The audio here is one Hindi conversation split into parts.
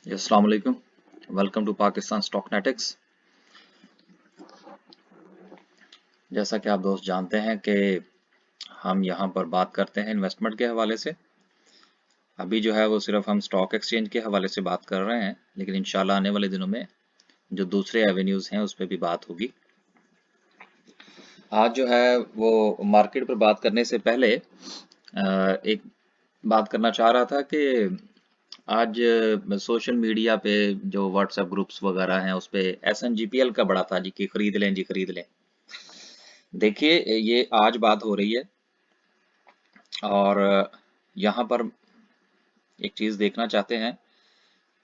अस्सलाम वालेकुम। Welcome to Pakistan Stocknetics. जैसा कि आप दोस्त जानते हैं कि हम यहाँ पर बात करते हैं इन्वेस्टमेंट के हवाले से। अभी जो है वो सिर्फ हम स्टॉक एक्सचेंज के हवाले से बात कर रहे हैं, लेकिन इंशाल्लाह आने वाले दिनों में जो दूसरे एवेन्यूज़ हैं उस पर भी बात होगी। आज जो है वो मार्केट पर बात करने से पहले एक बात करना चाह रहा था कि आज सोशल मीडिया पे जो व्हाट्सएप ग्रुप्स वगैरह हैं उस पे SNGPL का बड़ा था जी कि खरीद लें जी खरीद लें। देखिए ये आज बात हो रही है और यहाँ पर एक चीज़ देखना चाहते हैं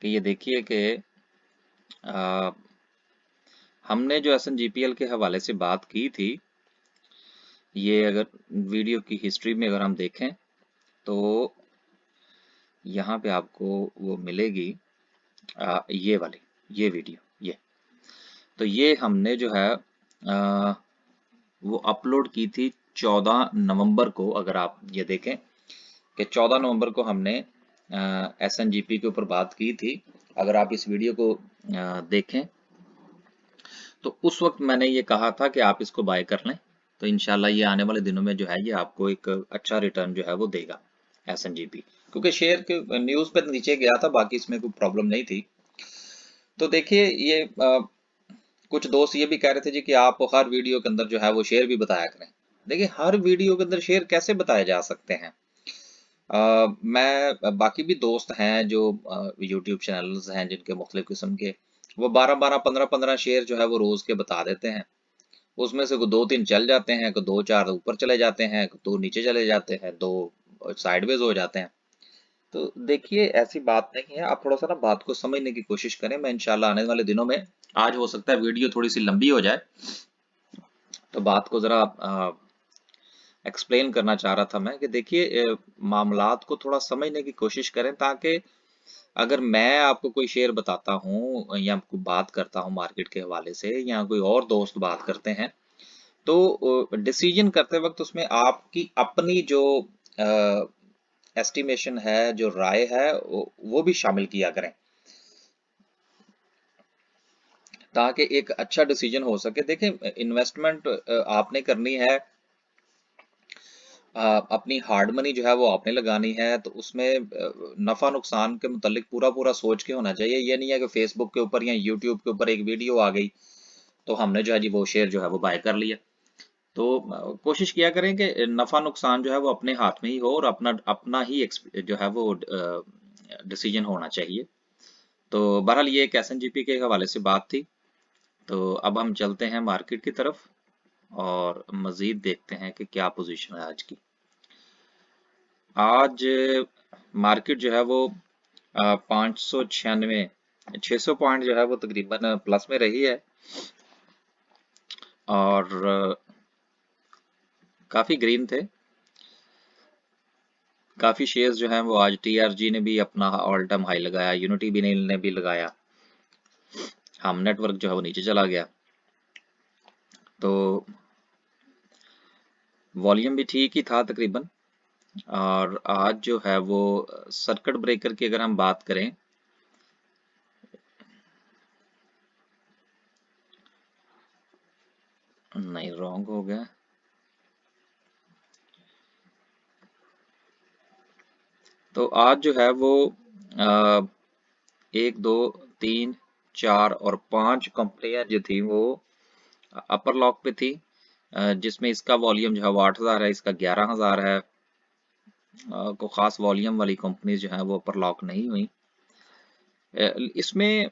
कि ये देखिए कि आ, हमने जो SNGPL के हवाले से बात की थी, ये अगर वीडियो की हिस्ट्री में अगर हम देखें तो यहाँ पे आपको वो मिलेगी ये वाली ये वीडियो तो ये हमने जो है वो अपलोड की थी 14 नवंबर को। अगर आप ये देखें कि 14 नवंबर को हमने SNGP के ऊपर बात की थी। अगर आप इस वीडियो को देखें तो उस वक्त मैंने ये कहा था कि आप इसको बाय कर लें, तो इंशाल्लाह ये आने वाले दिनों में जो है ये आपको एक अच्छा रिटर्न जो है वो देगा SNGP, क्योंकि शेयर के न्यूज़ पे नीचे गया था, बाकी इसमें कोई प्रॉब्लम नहीं थी। तो देखिए ये कुछ दोस्त ये भी कह रहे थे जी कि आप हर वीडियो के अंदर जो है वो शेयर भी बताया करें। देखिए हर वीडियो के अंदर शेयर कैसे बताए जा सकते हैं? मैं बाकी भी दोस्त हैं जो यूट्यूब चैनल्स हैं जिनके मुख्तलिफ किस्म के, वो 12-12 15-15 शेयर जो है वो रोज के बता देते हैं। उसमें से को 2-3 चल जाते हैं, को 2-4 ऊपर चले जाते हैं, को 2 नीचे चले जाते हैं, 2 साइडवेज हो जाते हैं। तो देखिए ऐसी बात नहीं है, आप थोड़ा सा ना बात को समझने की कोशिश करें। मैं इंशाल्लाह आने वाले दिनों में, आज हो सकता है वीडियो थोड़ी सी लंबी हो जाए, तो बात को जरा एक्सप्लेन करना चाह रहा था मैं कि देखिए मामलात को थोड़ा समझने की कोशिश करें, ताकि अगर मैं आपको कोई शेयर बताता हूँ या आपको बात करता हूँ मार्केट के हवाले से, या कोई और दोस्त बात करते हैं, तो डिसीजन करते वक्त उसमें आपकी अपनी जो एस्टिमेशन है, जो राय है, वो भी शामिल किया करें, ताकि एक अच्छा डिसीजन हो सके। देखिए इन्वेस्टमेंट आपने करनी है, अपनी हार्ड मनी जो है वो आपने लगानी है, तो उसमें नफा नुकसान के मुतालिक पूरा पूरा सोच के होना चाहिए। ये नहीं है कि फेसबुक के ऊपर या यूट्यूब के ऊपर एक वीडियो आ गई तो हमने जो है जी वो शेयर जो है वो बाय कर लिया। तो कोशिश किया करें कि नफा नुकसान जो है वो अपने हाथ में ही हो और अपना अपना ही जो है वो डिसीजन होना चाहिए। तो बहरहाल ये एक SNGP के हवाले से बात थी। तो अब हम चलते हैं मार्केट की तरफ और मजीद देखते हैं कि क्या पोजीशन है आज की। आज मार्केट जो है वो 596 600 पॉइंट जो है वो तकरीबन प्लस में रही है और काफी ग्रीन थे। काफी शेयर्स जो हैं वो आज TRG ने भी अपना ऑल टाइम हाई लगाया, यूनिटी भी ने भी लगाया, हम नेटवर्क जो है वो नीचे चला गया। तो वॉल्यूम भी ठीक ही था तकरीबन। और आज जो है वो सर्किट ब्रेकर की अगर हम बात करें, नहीं रॉन्ग हो गया, तो आज जो है वो 1 2 3 4 और 5 कंपनियां जो थी वो अपर लॉक पे थी, जिसमें इसका वॉल्यूम जो है वो 8,000 है, इसका 11,000 है। को खास वॉल्यूम वाली कंपनीज जो है वो अपर लॉक नहीं हुई इसमें।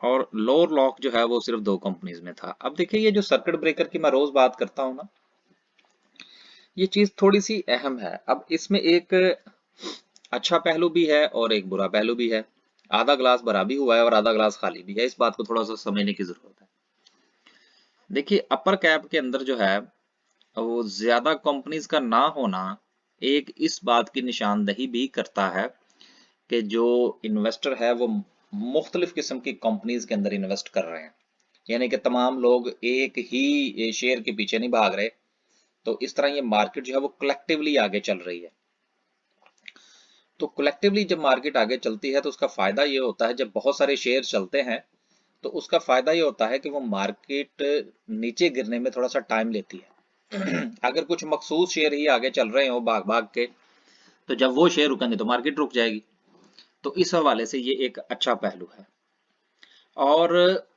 और लोअर लॉक जो है वो सिर्फ 2 कंपनीज में था। अब देखिए ये जो सर्किट ब्रेकर की मैं रोज बात करता हूँ ना, ये चीज थोड़ी सी अहम है। अब इसमें एक अच्छा पहलू भी है और एक बुरा पहलू भी है। आधा ग्लास भरा भी हुआ है और आधा ग्लास खाली भी है, इस बात को थोड़ा सा समझने की जरूरत है। देखिए अपर कैप के अंदर जो है वो ज्यादा कंपनीज का ना होना एक इस बात की निशानदही भी करता है कि जो इन्वेस्टर है वो मुख्तलिफ किस्म की कंपनीज के अंदर इन्वेस्ट कर रहे हैं, यानी कि तमाम लोग एक ही शेयर के पीछे नहीं भाग रहे। तो इस तरह ये मार्केट जो है वो कलेक्टिवली आगे चल रही है। तो कलेक्टिवली जब मार्केट आगे चलती है तो उसका फायदा ये होता है, जब बहुत सारे शेयर चलते हैं तो उसका फायदा ये होता है कि वो मार्केट नीचे गिरने में थोड़ा सा टाइम लेती है। अगर कुछ मखसूस शेयर ही आगे चल रहे हो भाग भाग के, तो जब वो शेयर रुकेंगे तो मार्केट रुक जाएगी। तो इस हवाले से ये एक अच्छा पहलू है। और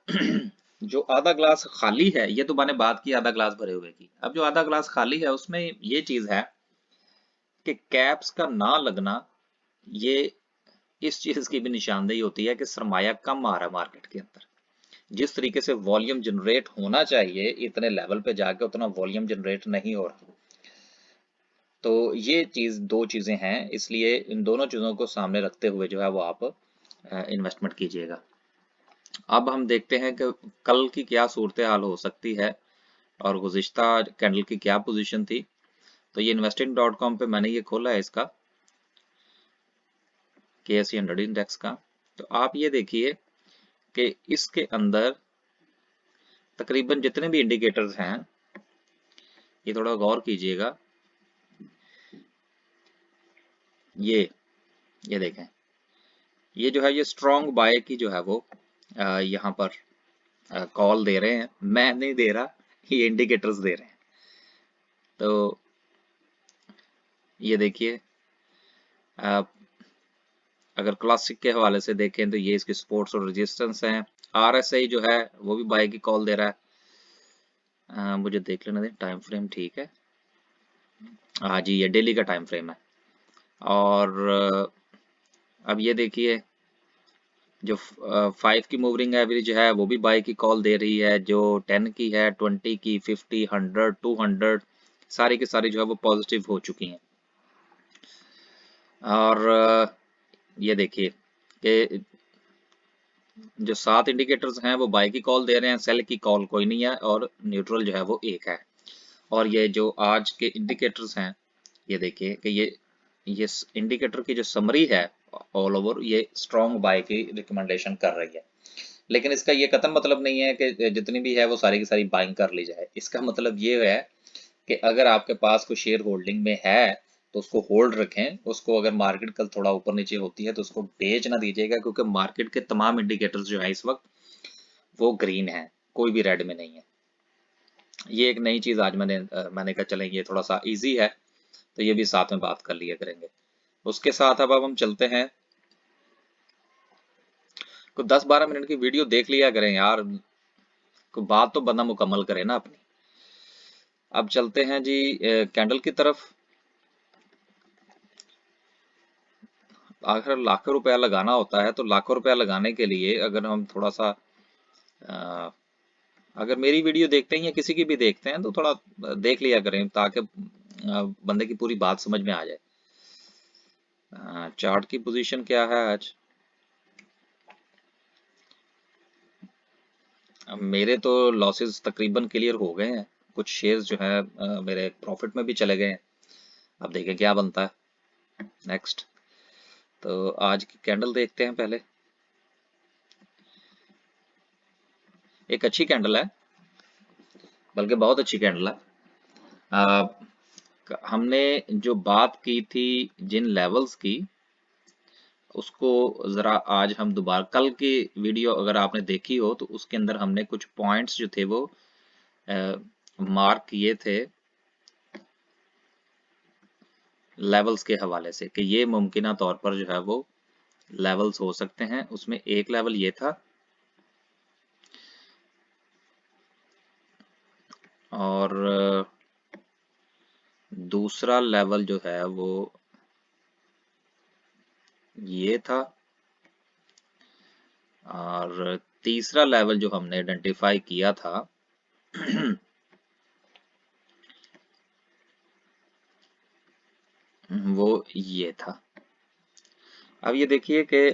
जो आधा ग्लास खाली है, ये तो मैंने बात की आधा ग्लास भरे हुए की। अब जो आधा ग्लास खाली है उसमें ये चीज है कि कैप्स का ना लगना, ये इस चीज की भी निशानदेही होती है कि सरमाया कम आ रहा है मार्केट के अंदर। जिस तरीके से वॉल्यूम जनरेट होना चाहिए इतने लेवल पे जाके उतना वॉल्यूम जनरेट नहीं हो रहा। तो ये चीज, दो चीजें हैं, इसलिए इन दोनों चीजों को सामने रखते हुए जो है वो आप इन्वेस्टमेंट कीजिएगा। अब हम देखते हैं कि कल की क्या सूरत हाल हो सकती है और गुज़िश्ता कैंडल की क्या पोजीशन थी। तो ये investing.com पे मैंने ये खोला है इसका KSE 100 इंडेक्स का। तो आप ये देखिए कि इसके अंदर तकरीबन जितने भी इंडिकेटर्स हैं, ये थोड़ा गौर कीजिएगा। ये देखें, ये जो है ये स्ट्रॉन्ग बाय की जो है वो यहाँ पर कॉल दे रहे हैं। मैं नहीं दे रहा, ये इंडिकेटर्स दे रहे हैं। तो ये देखिए, आप अगर क्लासिक के हवाले से देखें तो ये इसके सपोर्ट्स और रेजिस्टेंस हैं। RSI जो है वो भी बाय की कॉल दे रहा है। मुझे देख लेने दें, टाइम फ्रेम ठीक है। हाँ जी, ये डेली का टाइम फ्रेम है। और अब ये देखिए, जो 5 की मूविंग एवरेज है वो भी बाय की कॉल दे रही है। जो 10 की है, 20 की, 50, 100, 200, सारी की सारी जो है वो पॉजिटिव हो चुकी हैं। और ये देखिए कि जो 7 इंडिकेटर्स हैं वो बाय की कॉल दे रहे हैं, सेल की कॉल कोई नहीं है, और न्यूट्रल जो है वो एक है। और ये जो आज के इंडिकेटर्स हैं, ये देखिए कि ये इंडिकेटर की जो समरी है ऑल ओवर, ये स्ट्रॉन्ग बाय की रिकमेंडेशन कर रही है। लेकिन इसका ये कतई मतलब नहीं है कि जितनी भी है वो सारी की सारी बाइंग कर ली जाए। इसका मतलब ये है कि अगर आपके पास कोई शेयर होल्डिंग में है तो उसको होल्ड रखें। उसको अगर मार्केट कल थोड़ा ऊपर नीचे होती है तो उसको बेच ना दीजिएगा, क्योंकि मार्केट के तमाम इंडिकेटर्स जो है इस वक्त वो ग्रीन है, कोई भी रेड में नहीं है। ये एक नई चीज आज मैंने कहा चलें ये थोड़ा सा इजी है तो ये भी साथ में बात कर लिया करेंगे। उसके साथ अब हम चलते हैं, कुछ 10-12 मिनट की वीडियो देख लिया करें यार, कोई बात तो बंदा मुकम्मल करे ना अपनी। अब चलते हैं जी कैंडल की तरफ। आखिर लाखों रुपया लगाना होता है, तो लाखों रुपया लगाने के लिए अगर हम थोड़ा सा अ, अगर मेरी वीडियो देखते हैं या किसी की भी देखते हैं तो थोड़ा देख लिया करें, ताकि बंदे की पूरी बात समझ में आ जाए। चार्ट की पोजीशन क्या है आज? अब मेरे तो लॉसेस तकरीबन क्लियर हो गए हैं। कुछ शेयर्स जो है मेरे प्रॉफिट में भी चले गए हैं। अब देखें क्या बनता है नेक्स्ट। तो आज की कैंडल देखते हैं पहले। एक अच्छी कैंडल है, बल्कि बहुत अच्छी कैंडल है। अ, हमने जो बात की थी जिन लेवल्स की, उसको जरा आज हम दोबारा, कल की वीडियो अगर आपने देखी हो तो उसके अंदर हमने कुछ पॉइंट्स जो थे वो मार्क किए थे लेवल्स के हवाले से, कि ये मुमकिना तौर पर जो है वो लेवल्स हो सकते हैं। उसमें एक लेवल ये था, और दूसरा लेवल जो है वो ये था, और तीसरा लेवल जो हमने आइडेंटिफाई किया था वो ये था। अब ये देखिए कि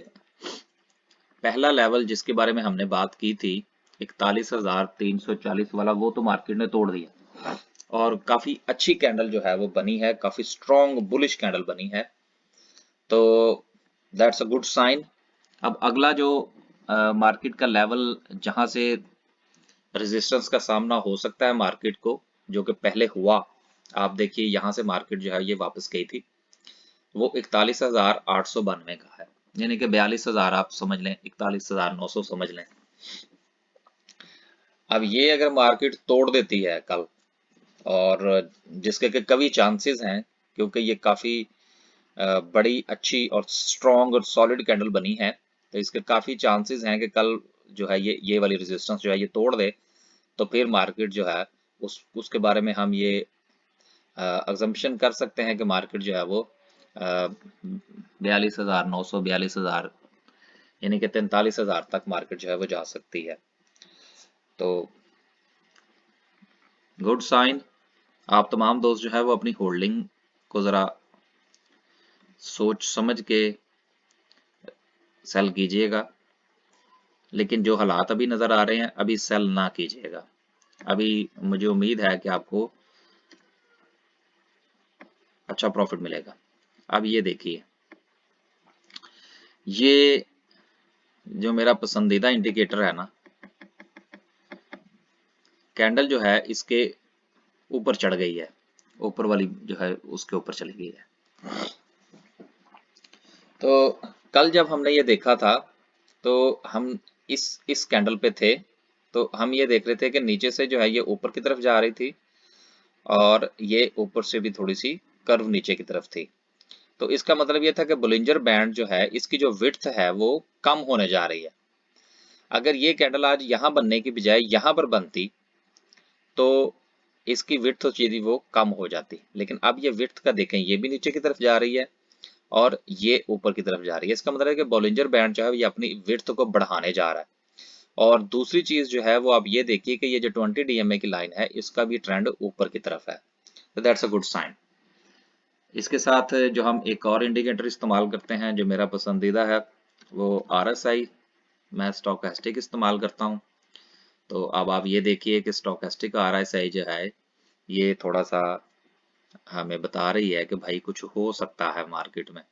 पहला लेवल जिसके बारे में हमने बात की थी 41,340 वाला, वो तो मार्केट ने तोड़ दिया और काफी अच्छी कैंडल जो है वो बनी है, काफी स्ट्रॉन्ग बुलिश कैंडल बनी है। तो दैट्स अ गुड साइन। अब अगला जो मार्केट का लेवल जहां से रेजिस्टेंस का सामना हो सकता है मार्केट को, जो कि पहले हुआ, आप देखिए यहां से मार्केट जो है ये वापस गई थी। वो 41,892 का है, यानी कि 42,000 आप समझ लें, 41,900 समझ लें। अब ये अगर मार्केट तोड़ देती है कल, और जिसके के कभी चांसेस हैं, क्योंकि ये काफी बड़ी अच्छी और स्ट्रॉन्ग और सॉलिड कैंडल बनी है, तो इसके काफी चांसेस हैं कि कल जो है ये वाली रेजिस्टेंस जो है ये तोड़ दे, तो फिर मार्केट जो है उसके बारे में हम ये अजम्पशन कर सकते हैं कि मार्केट जो है वो 42,900, 42,000, यानी कि 43,000 तक मार्केट जो है वो जा सकती है। तो गुड साइन। आप तमाम दोस्त जो है वो अपनी होल्डिंग को जरा सोच समझ के सेल कीजिएगा, लेकिन जो हालात अभी नजर आ रहे हैं अभी सेल ना कीजिएगा। अभी मुझे उम्मीद है कि आपको अच्छा प्रॉफिट मिलेगा। अब ये देखिए, ये जो मेरा पसंदीदा इंडिकेटर है ना, कैंडल जो है इसके ऊपर चढ़ गई है, ऊपर वाली जो है उसके ऊपर चली गई है। तो कल जब हमने ये देखा था, तो हम इस कैंडल पे थे, तो हम ये देख रहे थे कि नीचे से जो है ये ऊपर की तरफ जा रही थी, और ये ऊपर से भी थोड़ी सी कर्व नीचे की तरफ थी। तो इसका मतलब ये था कि बोलिंजर बैंड जो है इसकी जो विड्थ है वो कम होने जा रही है। अगर ये कैंडल आज यहाँ बनने की बजाय यहाँ पर बनती, तो इसकी विड्थ जो वो कम हो जाती, लेकिन अब ये विड्थ का देखें, ये भी नीचे की तरफ जा रही है और ये ऊपर की तरफ जा रही है। इसका मतलब है कि बॉलिंजर बैंड जो है ये अपनी विड्थ को बढ़ाने जा रहा है। और दूसरी चीज जो है वो आप ये देखिए कि ये जो 20 DMA की लाइन है इसका भी ट्रेंड ऊपर की तरफ है, तो दैट्स अ गुड साइन। इसके साथ जो हम एक और इंडिकेटर इस्तेमाल करते हैं जो मेरा पसंदीदा है, वो RSI, मैं स्टोकेस्टिक इस्तेमाल करता हूँ। तो अब आप ये देखिए कि स्टोकेस्टिक RSI जो है ये थोड़ा सा हमें बता रही है कि भाई कुछ हो सकता है मार्केट में,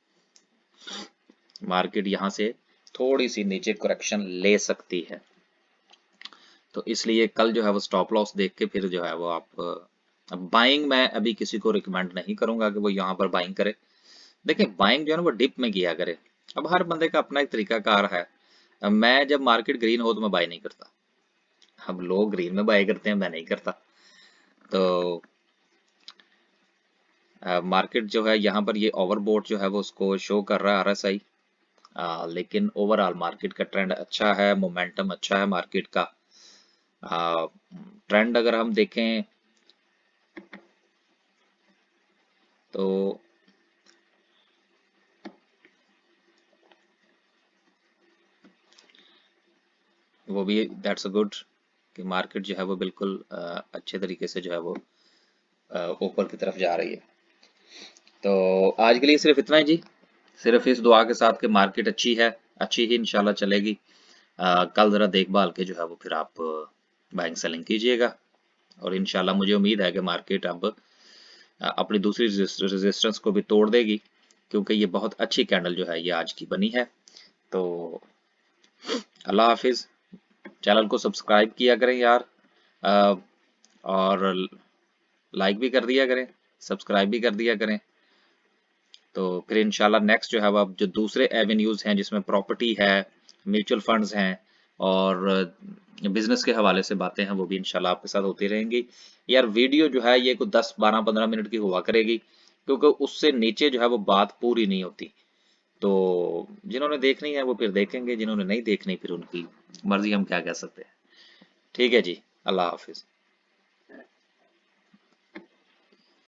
मार्केट यहाँ से थोड़ी सी नीचे करेक्शन ले सकती है। तो इसलिए कल जो है वो स्टॉप लॉस देख के फिर जो है वो आप बाइंग, मैं अभी किसी को रिकमेंड नहीं करूंगा कि वो यहाँ पर बाइंग करे। देखिए बाइंग जो है ना वो डिप में किया करे। अब हर बंदे का अपना एक तरीका कार है। अब मैं जब मार्केट ग्रीन हो तो मैं बाय नहीं करता। अब लोग ग्रीन में बाय करते हैं, मैं नहीं करता। तो मार्केट जो है यहाँ पर ये ओवरबोट जो है वो उसको शो कर रहा है RSI, लेकिन ओवरऑल मार्केट का ट्रेंड अच्छा है, मोमेंटम अच्छा है मार्केट का। ट्रेंड अगर हम देखें तो वो भी दैट्स अ गुड कि मार्केट जो है वो बिल्कुल अच्छे तरीके से जो है वो ऊपर की तरफ जा रही है। तो आज के लिए सिर्फ इतना ही जी, सिर्फ इस दुआ के साथ कि मार्केट अच्छी है, अच्छी ही इंशाल्लाह चलेगी। कल जरा देखभाल के जो है वो फिर आप बाइंग सेलिंग कीजिएगा, और इंशाल्लाह मुझे उम्मीद है कि मार्केट अब अपनी दूसरी रेजिस्टेंस को भी तोड़ देगी, क्योंकि ये बहुत अच्छी कैंडल जो है ये आज की बनी है। तो अल्लाह हाफिज। चैनल को सब्सक्राइब किया करें यार, अ, और लाइक भी कर दिया करें, सब्सक्राइब भी कर दिया करें। तो फिर इंशाल्लाह नेक्स्ट जो है वो अब जो दूसरे एवेन्यूज हैं जिसमें प्रॉपर्टी है, म्यूचुअल फंड्स हैं और बिजनेस के हवाले से बातें हैं, वो भी इंशाल्लाह आपके साथ होती रहेंगी। यार वीडियो जो है ये कुछ 10 12 15 मिनट की हुआ करेगी, क्योंकि उससे नीचे जो है वो बात पूरी नहीं होती। तो जिन्होंने देखनी है वो फिर देखेंगे, जिन्होंने नहीं देखनी फिर उनकी मर्जी, हम क्या कह सकते हैं। ठीक है जी, अल्लाह हाफिज।